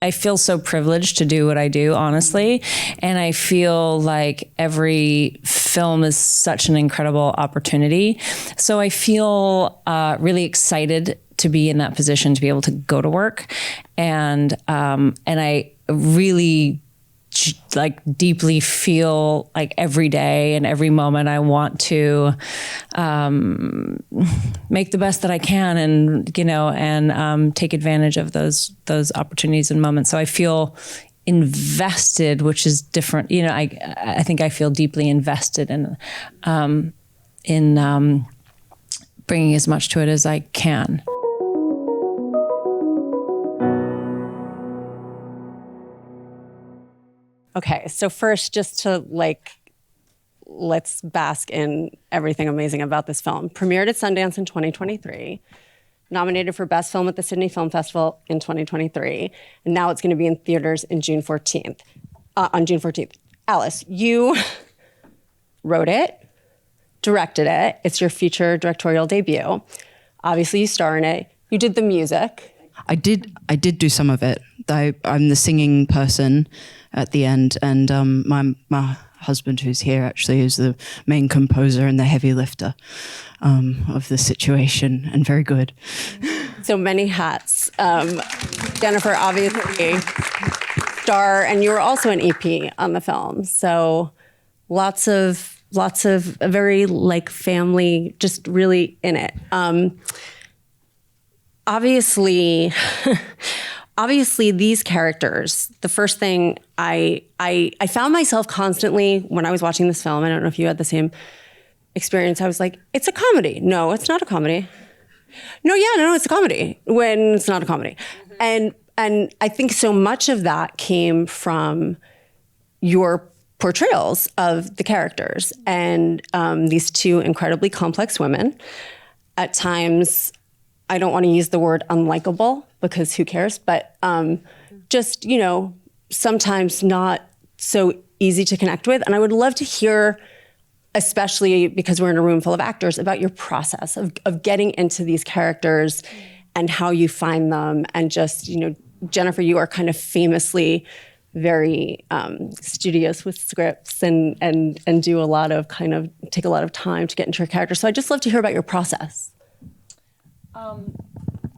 I feel so privileged to do what I do, honestly. And I feel like every film is such an incredible opportunity. So I feel really excited to be in that position, to be able to go to work. And I really like deeply feel like every day and every moment I want to make the best that I can, and take advantage of those opportunities and moments. So I feel invested, which is different. I think I feel deeply invested in bringing as much to it as I can. Okay, so first, just to let's bask in everything amazing about this film. Premiered at Sundance in 2023, nominated for Best Film at the Sydney Film Festival in 2023, and now it's going to be in theaters in June 14th. On June 14th. Alice, you wrote it, directed it. It's your feature directorial debut. Obviously, you star in it. You did the music. I did do some of it. I'm the singing person at the end, and my husband, who's here actually, is the main composer and the heavy lifter of the situation, and very good. So many hats. Jennifer, obviously, star, and you were also an EP on the film. So lots of very family, just really in it. Obviously, these characters, the first thing I found myself constantly when I was watching this film, I don't know if you had the same experience, I was like, it's a comedy. No, it's not a comedy. No, it's a comedy when it's not a comedy. And I think so much of that came from your portrayals of the characters and these two incredibly complex women. At times, I don't want to use the word unlikable because who cares, but just, sometimes not so easy to connect with. And I would love to hear, especially because we're in a room full of actors, about your process of getting into these characters and how you find them. And just, Jennifer, you are kind of famously very studious with scripts and do a lot of take a lot of time to get into your character. So I'd just love to hear about your process.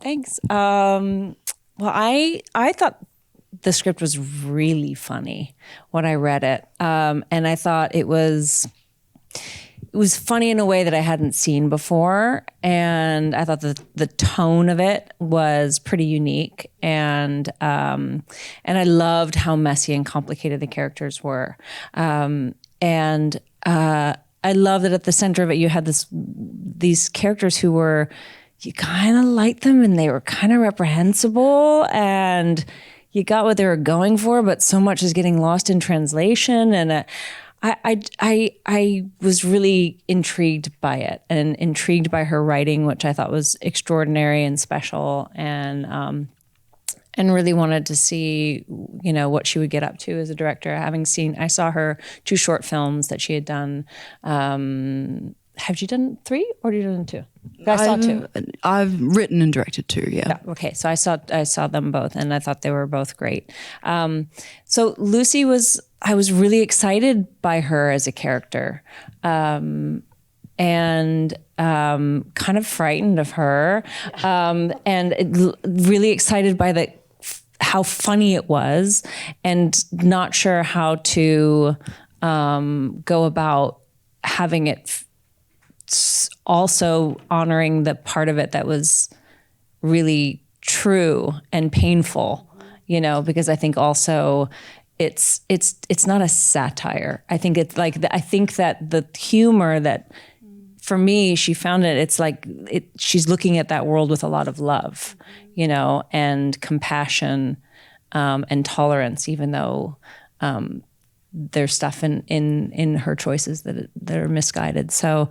Thanks. Well, I thought the script was really funny when I read it. And I thought it was funny in a way that I hadn't seen before. And I thought the tone of it was pretty unique. And I loved how messy and complicated the characters were. I love that at the center of it, you had these characters who were, you kind of liked them and they were kind of reprehensible and you got what they were going for, but so much is getting lost in translation. And I was really intrigued by it and intrigued by her writing, which I thought was extraordinary and special, and really wanted to see, what she would get up to as a director. I saw her 2 short films that she had done. Have you done 3 or have you done 2? I saw 2. I've written and directed 2, yeah. Okay, so I saw them both, and I thought they were both great. So Lucy I was really excited by her as a character, and kind of frightened of her, and really excited by how funny it was, and not sure how to go about having it also honoring the part of it that was really true and painful, because I think also it's not a satire. I think it's I think that the humor that, for me, she found it's she's looking at that world with a lot of love, and compassion, and tolerance, even though there's stuff in her choices that are misguided. So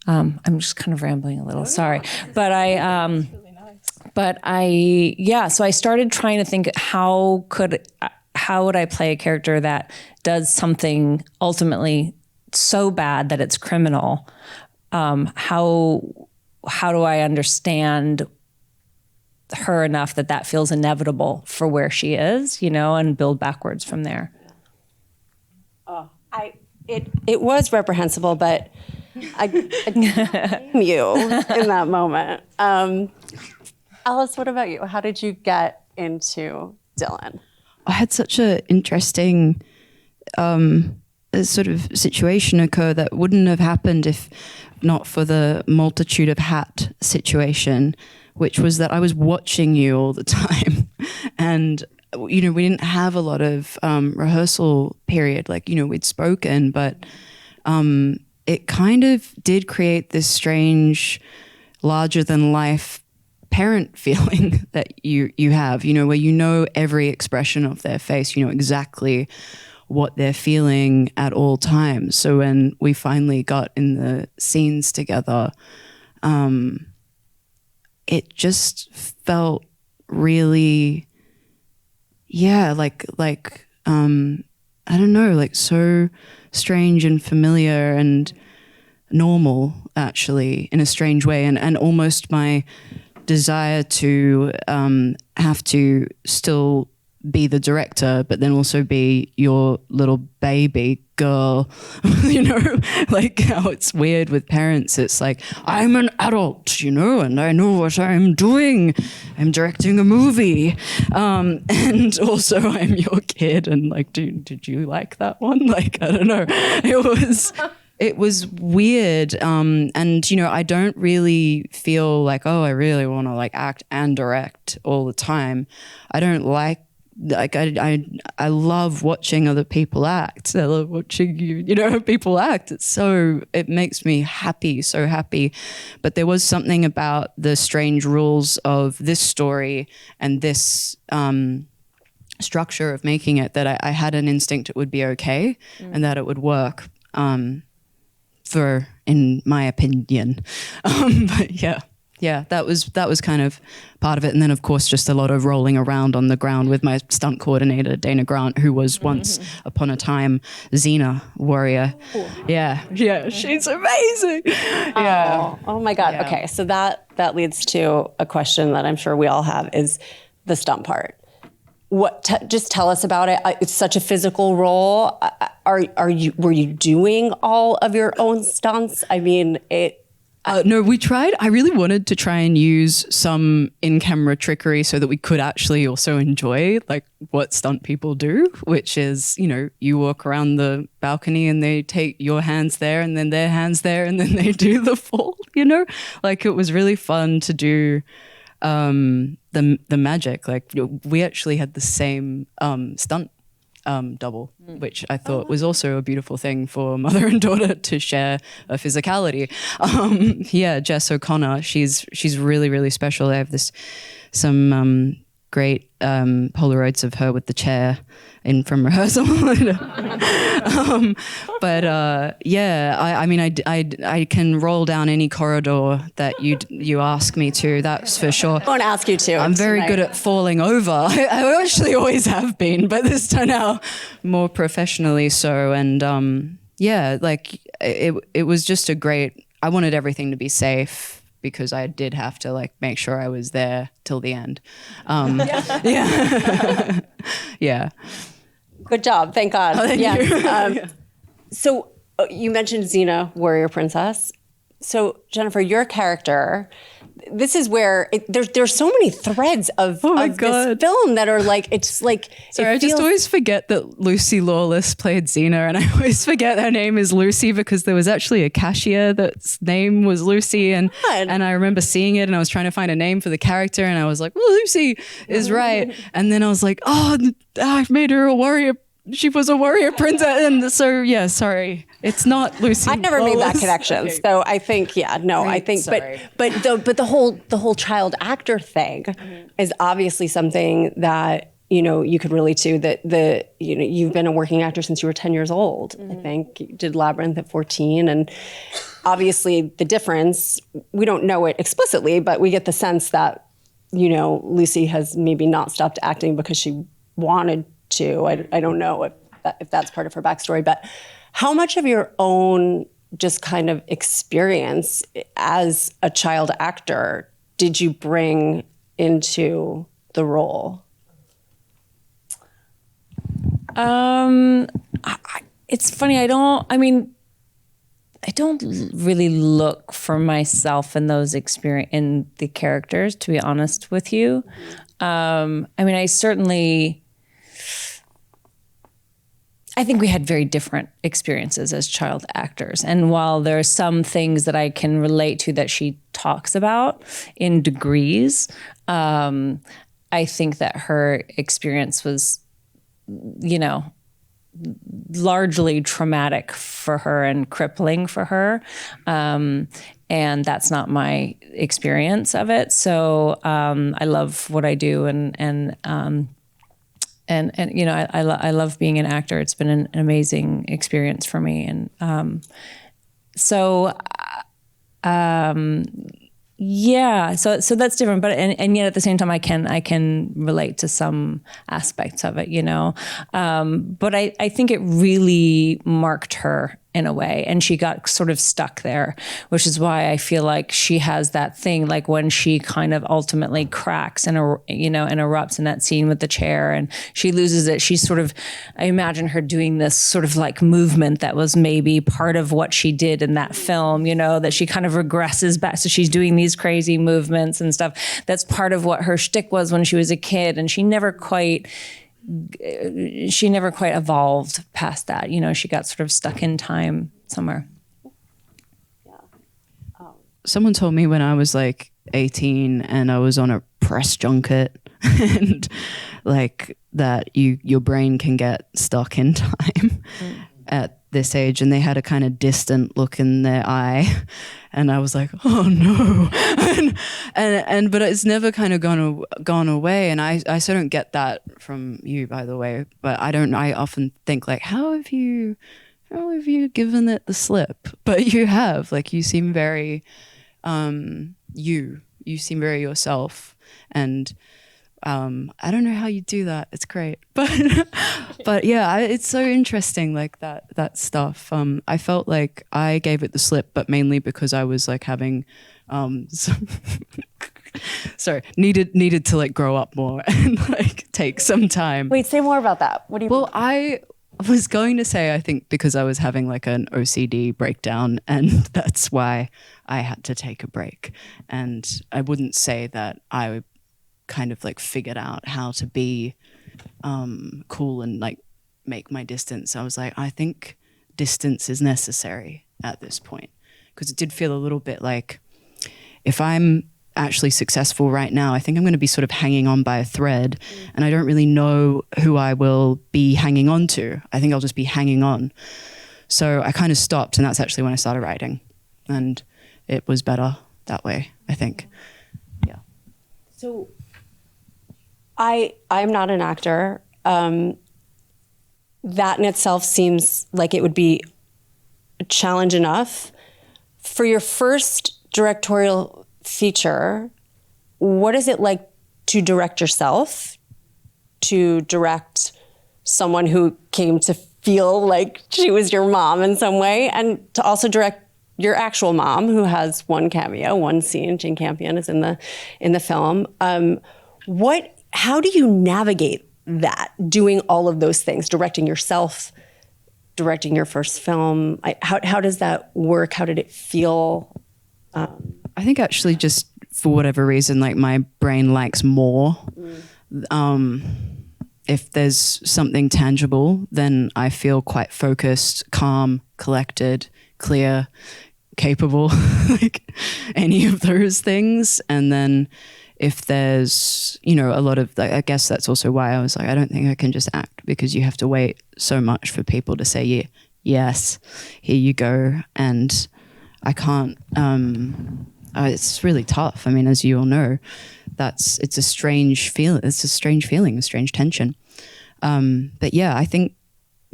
I'm just kind of rambling a little, sorry. But so I started trying to think, how would I play a character that does something ultimately so bad that it's criminal? How do I understand her enough that feels inevitable for where she is, you know, and build backwards from there. It was reprehensible, but I blame you in that moment. Alice, what about you? How did you get into Dylan? I had such an interesting sort of situation occur that wouldn't have happened if not for the multitude of hat situation, which was that I was watching you all the time. And, you know, we didn't have a lot of rehearsal period. Like, you know, we'd spoken, but it kind of did create this strange, larger than life parent feeling that you have, you know, where you know every expression of their face, you know exactly what they're feeling at all times. So when we finally got in the scenes together, it just felt really, like I don't know, like so strange and familiar and normal, actually, in a strange way, and almost my desire to have to still be the director, but then also be your little baby girl, you know, like how it's weird with parents. It's like, I'm an adult, you know, and I know what I'm doing. I'm directing a movie. And also I'm your kid. And like, did you like that one? Like, I don't know. It was weird. And, you know, I don't really feel like, oh, I really want to like act and direct all the time. I don't like I love watching other people act. I love watching you know, people act. It makes me happy, so happy. But there was something about the strange rules of this story and this structure of making it that I had an instinct it would be okay and that it would work. In my opinion. But yeah, that was kind of part of it. And then of course, just a lot of rolling around on the ground with my stunt coordinator, Dana Grant, who was once upon a time Xena warrior. Yeah, she's amazing. Yeah. Oh my God. Yeah. Okay. So that leads to a question that I'm sure we all have is the stunt part. Just tell us about it. It's such a physical role. Were you doing all of your own stunts? I mean, no, we tried. I really wanted to try and use some in-camera trickery so that we could actually also enjoy like what stunt people do, which is, you know, you walk around the balcony and they take your hands there and then their hands there and then they do the fall, you know? Like it was really fun to do the magic. Like we actually had the same stunt double, which I thought was also a beautiful thing for mother and daughter to share a physicality. Jess O'Connor, she's really, really special. I have some great Polaroids of her with the chair in from rehearsal. I mean, I can roll down any corridor that you ask me to. That's for sure. I won't ask you to. I'm very good at falling over. I actually always have been, but this time now more professionally so. And like it was just a great. I wanted everything to be safe, because I did have to like make sure I was there till the end. Yeah. Good job. Thank God. Oh, thank you. So you mentioned Xena, warrior princess. So Jennifer, your character, this is where there's so many threads of this film that are like, it's like. Sorry, I just always forget that Lucy Lawless played Xena, and I always forget her name is Lucy because there was actually a cashier that's name was Lucy, and I remember seeing it and I was trying to find a name for the character and I was like, well, Lucy is right. And then I was like, I've made her a warrior. She was a warrior princess, and so sorry, it's not Lucy. I've never made that connection, okay. So I think but the whole child actor thing is obviously something that you could relate to. That you've been a working actor since you were 10 years old. I think you did Labyrinth at 14, and obviously the difference, we don't know it explicitly, but we get the sense that Lucy has maybe not stopped acting because she wanted to. I don't know if that's part of her backstory, but how much of your own just kind of experience as a child actor did you bring into the role? It's funny. I don't really look for myself in those in the characters, to be honest with you. I think we had very different experiences as child actors. And while there are some things that I can relate to that she talks about in degrees, I think that her experience was, largely traumatic for her and crippling for her. And that's not my experience of it. So I love what I do, and I love being an actor. It's been an amazing experience for me. And so that's different. But and yet at the same time, I can relate to some aspects of it, But I think it really marked her in a way, and she got sort of stuck there, which is why I feel like she has that thing, like when she kind of ultimately cracks and erupts in that scene with the chair, and she loses it. She's sort of, I imagine her doing this sort of like movement that was maybe part of what she did in that film, that she kind of regresses back. So she's doing these crazy movements and stuff. That's part of what her shtick was when she was a kid, and she never quite evolved past that. She got sort of stuck in time somewhere. Someone told me when I was like 18 and I was on a press junket and like that your brain can get stuck in time at this age, and they had a kind of distant look in their eye, and I was like, oh no. and but it's never kind of gone away, and I so don't get that from you, by the way, but I often think like, how have you given it the slip? But you have, like, you seem very you seem very yourself, and I don't know how you do that. It's great. But yeah, it's so interesting, like that stuff. I felt like I gave it the slip, but mainly because I was like having sorry, needed to like grow up more and like take some time. Wait, say more about that. What do you mean? Well, I was going to say, I think because I was having like an OCD breakdown, and that's why I had to take a break. And I wouldn't say that I kind of like figured out how to be cool and like make my distance. I was like, I think distance is necessary at this point, because it did feel a little bit like, if I'm actually successful right now, I think I'm going to be sort of hanging on by a thread, and I don't really know who I will be hanging on to. I think I'll just be hanging on. So I kind of stopped, and that's actually when I started writing, and it was better that way, I think. Yeah. So I'm not an actor. That in itself seems like it would be a challenge enough. For your first directorial feature, what is it like to direct yourself, to direct someone who came to feel like she was your mom in some way, and to also direct your actual mom, who has one cameo, one scene? Jane Campion is in the film. How do you navigate that, doing all of those things, directing yourself, directing your first film? How does that work? How did it feel? I think actually just for whatever reason, like my brain likes more. If there's something tangible, then I feel quite focused, calm, collected, clear, capable, like any of those things. And then if there's, a lot of, like, I guess that's also why I was like, I don't think I can just act, because you have to wait so much for people to say, yeah, yes, here you go. And I can't, it's really tough. I mean, as you all know, it's a strange feeling. It's a strange feeling, a strange tension. But yeah, I think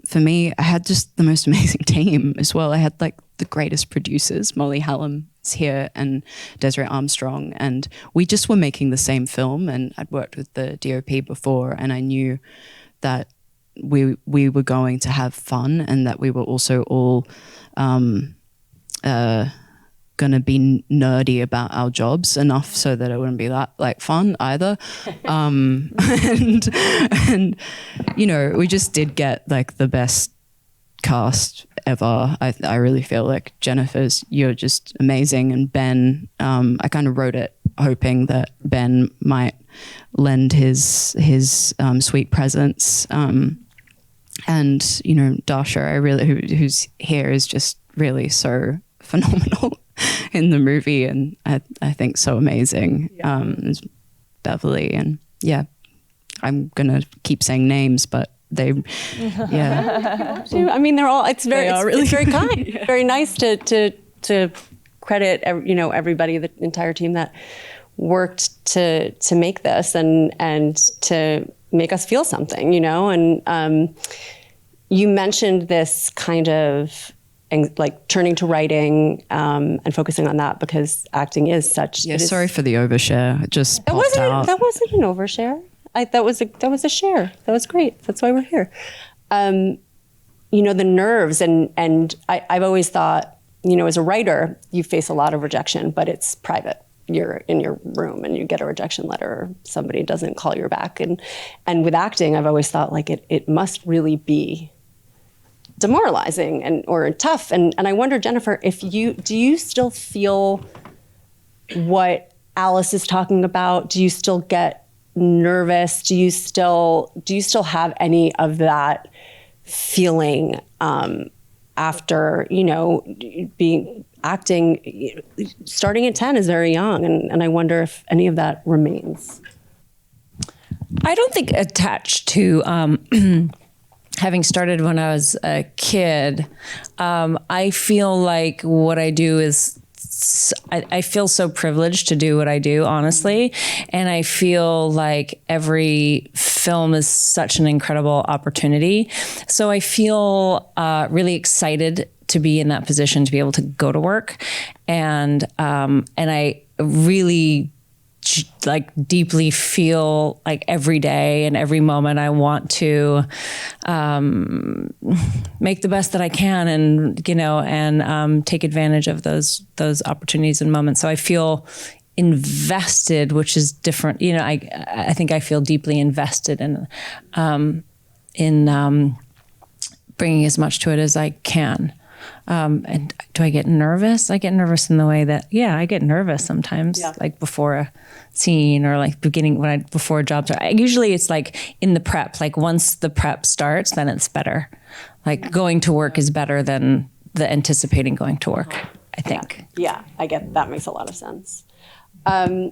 for me, I had just the most amazing team as well. I had like the greatest producers. Molly Hallam is here, and Desiree Armstrong, and we just were making the same film, and I'd worked with the DOP before, and I knew that we were going to have fun, and that we were also all gonna be nerdy about our jobs enough so that it wouldn't be that like fun either. And you know, we just did get like the best cast ever. I really feel like you're just amazing, and Ben, I kind of wrote it hoping that Ben might lend his sweet presence. And you know, Dasha, who's here, is just really so phenomenal in the movie, and I think so amazing. It's Beverly, and yeah, I'm gonna keep saying names, but they, yeah. I mean, it's very kind, very nice to credit, you know, everybody, the entire team that worked to make this and to make us feel something, you know. And you mentioned this kind of like turning to writing and focusing on that, because acting is such. Yeah, sorry for the overshare. It just that wasn't an overshare. That was a share. That was great. That's why we're here. You know, the nerves and I've always thought, you know, as a writer, you face a lot of rejection, but it's private. You're in your room and you get a rejection letter, or somebody doesn't call you back. And with acting, I've always thought like it must really be demoralizing or tough. And I wonder, Jennifer, do you still feel what Alice is talking about? Do you still get nervous? Do you still have any of that feeling after, you know, acting, starting at 10 is very young, and I wonder if any of that remains. I don't think attached to having started when I was a kid, I feel like what I do is, I feel so privileged to do what I do, honestly. And I feel like every film is such an incredible opportunity. So I feel really excited to be in that position, to be able to go to work. And I really like deeply feel like every day and every moment I want to make the best that I can, and you know, and take advantage of those opportunities and moments. So I feel invested, which is different. You know, I think I feel deeply invested in bringing as much to it as I can. And do I get nervous? I get nervous in the way that, I get nervous sometimes, like before a scene or like before a job start. Usually it's like in the prep, like once the prep starts, then it's better. Like going to work is better than the anticipating going to work, I think. Yeah, I get that. Makes a lot of sense. I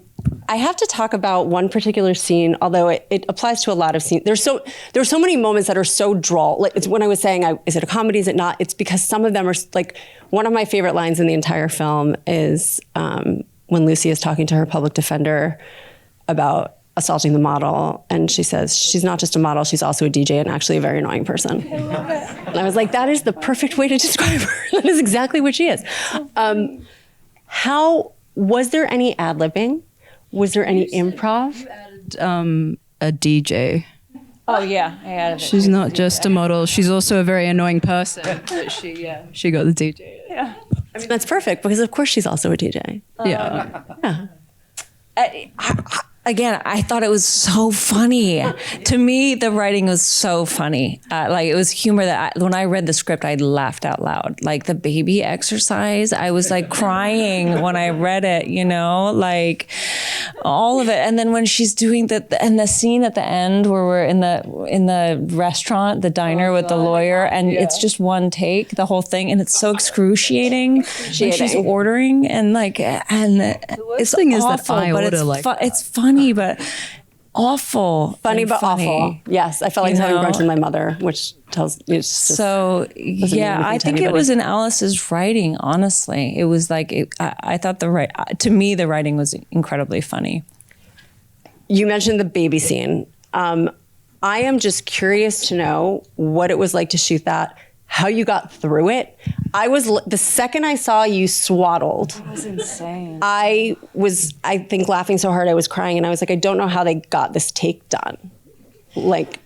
have to talk about one particular scene, although it applies to a lot of scenes. There's so many moments that are so droll. Like it's when I was saying, is it a comedy? Is it not? It's because some of them are like, one of my favorite lines in the entire film is when Lucy is talking to her public defender about assaulting the model, and she says she's not just a model, she's also a DJ and actually a very annoying person. I love it. And I was like, that is the perfect way to describe her. That is exactly what she is. Was there any ad-libbing? Was there any improv? You added a DJ. Oh yeah, I added it. She's not just a model; she's also a very annoying person. But she got the DJ. Yeah, I mean that's perfect because of course she's also a DJ. Yeah. Again, I thought it was so funny. To me, the writing was so funny. Like it was humor that when I read the script, I laughed out loud. Like the baby exercise, I was like crying when I read it, you know, like all of it. And then when she's doing the scene at the end where we're in the restaurant, the diner with the lawyer, and it's just one take, the whole thing, and it's so excruciating. When she's ordering and it's thing awful, is that I but order it's funny, but awful. Funny, but awful. Yes, I felt like having brunch with my mother, which tells you so. Yeah, I think it was in Alice's writing. Honestly, it was like I thought to me the writing was incredibly funny. You mentioned the baby scene. I am just curious to know what it was like to shoot that. How you got through it. The second I saw you swaddled. That was insane. I think, laughing so hard I was crying, and I was like, I don't know how they got this take done. Like,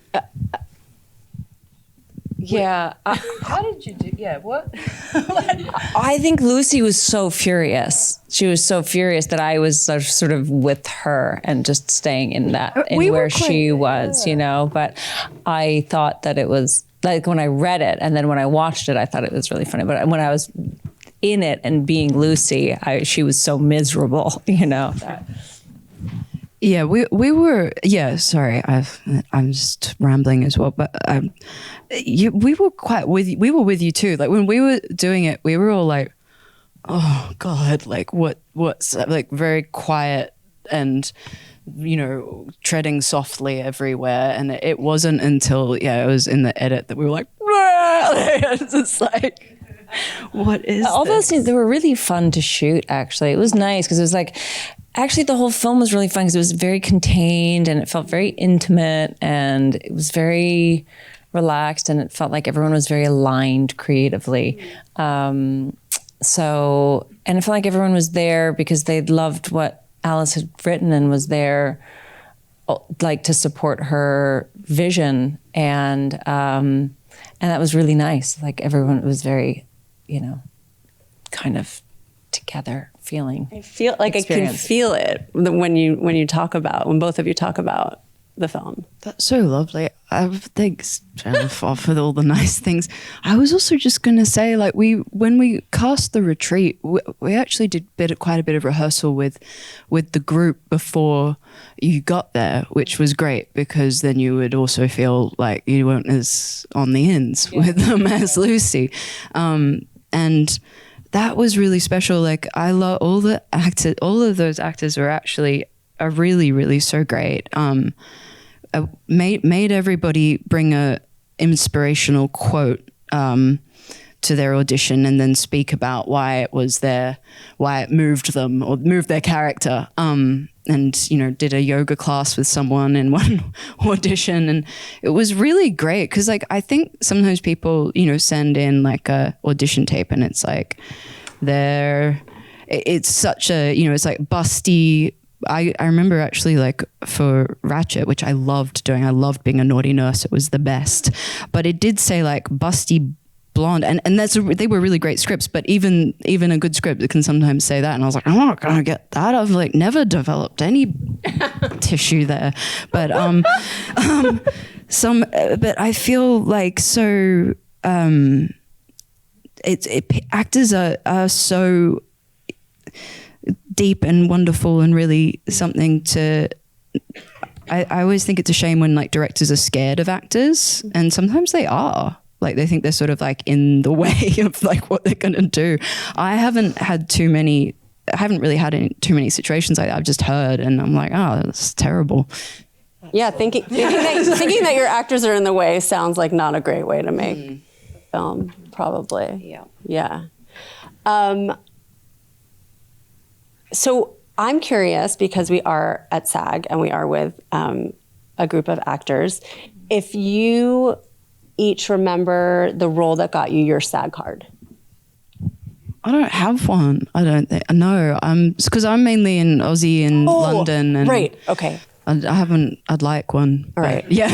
Yeah. How did you do? Yeah. What? I think Lucy was so furious. She was so furious that I was sort of with her and just staying in that, where she was, you know. But I thought that it was like when I read it and then when I watched it, I thought it was really funny. But when I was in it and being Lucy, she was so miserable, you know. Yeah, we were. Yeah, sorry, I'm just rambling as well. But we were we were with you too. Like when we were doing it, we were all like, "Oh God!" Like what's like very quiet and, you know, treading softly everywhere. And it wasn't until it was in the edit that we were like, it's just like, what is all this? those scenes? They were really fun to shoot. Actually, it was nice because it was like. Actually, the whole film was really fun because it was very contained and it felt very intimate and it was very relaxed and it felt like everyone was very aligned creatively. And it felt like everyone was there because they loved what Alice had written and was there like to support her vision. And that was really nice. Like everyone was very, you know, kind of together feeling. I feel like experience. I can feel it when both of you talk about the film. That's so lovely. Thanks, Jennifer, for all the nice things. I was also just going to say, like, when we cast The Retreat, we actually did quite a bit of rehearsal with the group before you got there, which was great because then you would also feel like you weren't as on the ins with them as Lucy. And that was really special. Like I love all the actors. All of those actors are really, really so great. Made everybody bring a inspirational quote to their audition and then speak about why it moved them or moved their character. And, you know, did a yoga class with someone in one audition. And it was really great because, like, I think sometimes people, you know, send in like a audition tape and it's like it's such a, you know, it's like busty. I remember actually like for Ratchet, which I loved doing. I loved being a naughty nurse. It was the best. But it did say like busty blonde and they were really great scripts, but even a good script it can sometimes say that, and I was like, I'm not gonna get that. I've like never developed any tissue there, but but I feel like so actors are so deep and wonderful and really something to. I always think it's a shame when like directors are scared of actors, and sometimes they are. Like they think they're sort of like in the way of like what they're gonna do. I haven't really had too many situations like that. I've just heard and I'm like, oh, that's terrible. Yeah, thinking that your actors are in the way sounds like not a great way to make film, probably. Yeah. So I'm curious because we are at SAG and we are with a group of actors. If you each remember the role that got you your SAG card. I don't have one. I don't think. No, because I'm mainly in Aussie and London. And right. Okay. I haven't. I'd like one. All right. Yeah.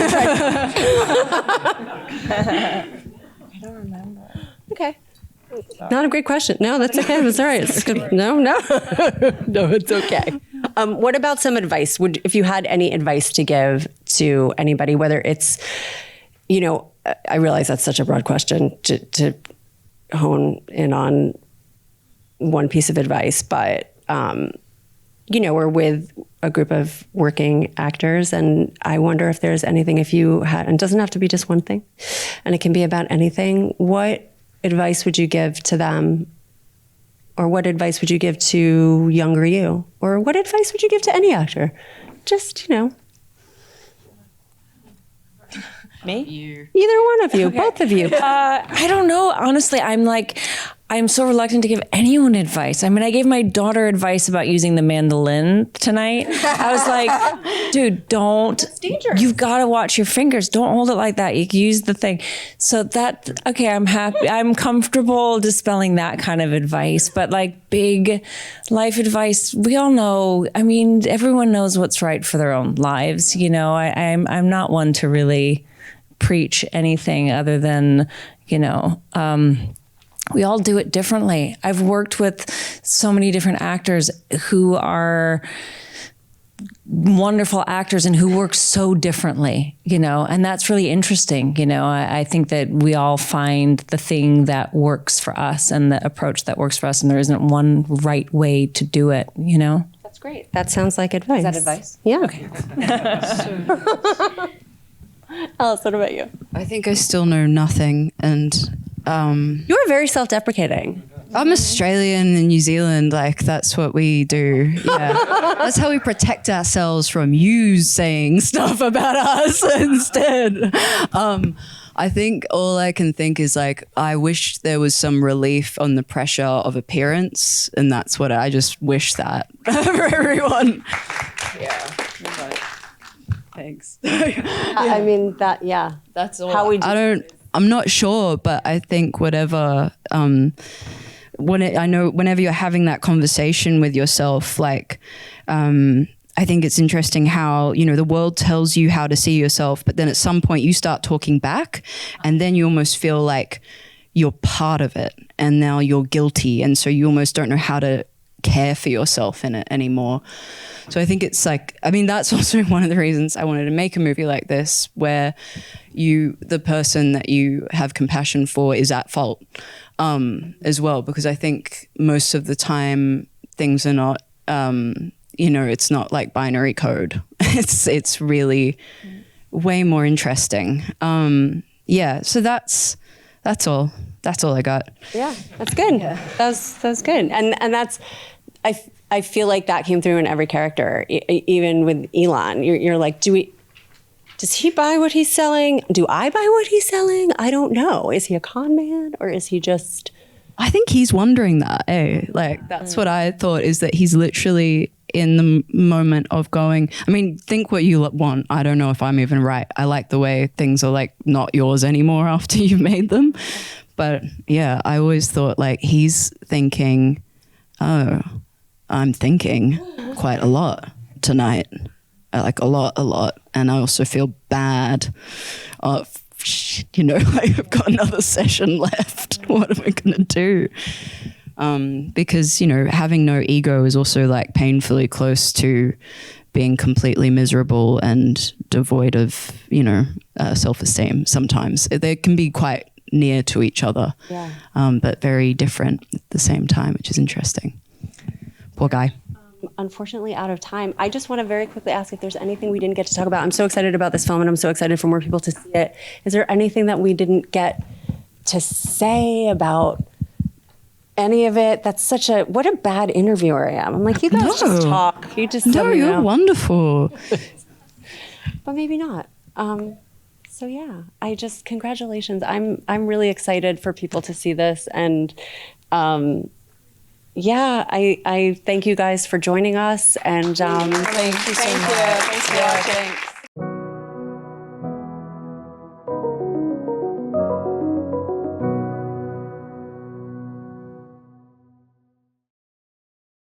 I don't remember. Okay. Not a great question. No, that's okay. It's all right. It's good. No, it's okay. What about some advice? If you had any advice to give to anybody, whether it's, you know, I realize that's such a broad question to hone in on one piece of advice, but, you know, we're with a group of working actors, and I wonder if there's anything, if you had, and it doesn't have to be just one thing, and it can be about anything, what advice would you give to them? Or what advice would you give to younger you? Or what advice would you give to any actor? Just, you know. Me? You. Either one of you, okay. Both of you. I don't know. Honestly, I'm so reluctant to give anyone advice. I mean, I gave my daughter advice about using the mandolin tonight. I was like, dude, don't. It's dangerous. You've got to watch your fingers. Don't hold it like that. You can use the thing. So okay, I'm happy. I'm comfortable dispelling that kind of advice. But like big life advice, we all know. I mean, everyone knows what's right for their own lives. You know, I'm not one to really preach anything other than, we all do it differently. I've worked with so many different actors who are wonderful actors and who work so differently, and that's really interesting. I think that we all find the thing that works for us and the approach that works for us, and there isn't one right way to do it, That's great. That sounds like advice. Is that advice? Yeah. Okay. Alice, what about you? I think I still know nothing, and You were very self-deprecating. I'm Australian and New Zealand, like that's what we do. Yeah. That's how we protect ourselves from you saying stuff about us instead. I think all I can think is like, I wish there was some relief on the pressure of appearance, and that's what I just wish that for everyone. Yeah. Thanks. I mean, that's all. How we do I'm not sure, but I think whatever, I know whenever you're having that conversation with yourself, like, I think it's interesting how, the world tells you how to see yourself, but then at some point you start talking back and then you almost feel like you're part of it and now you're guilty. And so you almost don't know how to care for yourself in it anymore. So I think it's like, that's also one of the reasons I wanted to make a movie like this, where the person that you have compassion for is at fault as well, because I think most of the time things are not, it's not like binary code. It's really way more interesting. So that's all. That's all I got. Yeah, that's good. Yeah. That's good. And that's, I feel like that came through in every character, even with Elon. You're like, does he buy what he's selling? Do I buy what he's selling? I don't know. Is he a con man or is he just... I think he's wondering that, Like, that's what I thought, is that he's literally in the moment of going, think what you want. I don't know if I'm even right. I like the way things are like not yours anymore after you've made them. But yeah, I always thought like he's thinking, oh, I'm thinking quite a lot tonight. Like a lot. And I also feel bad. I've got another session left. What am I going to do? Because, having no ego is also like painfully close to being completely miserable and devoid of, self-esteem sometimes. They can be quite near to each other, but very different at the same time, which is interesting. Poor guy. Unfortunately out of time. I just want to very quickly ask if there's anything we didn't get to talk about. I'm so excited about this film and I'm so excited for more people to see it. Is there anything that we didn't get to say about any of it? That's what a bad interviewer I am. I'm like, you guys just talk. You just No, you're wonderful. But maybe not. So yeah, congratulations. I'm really excited for people to see this, and I thank you guys for joining us, and thank you so much. Thanks for watching.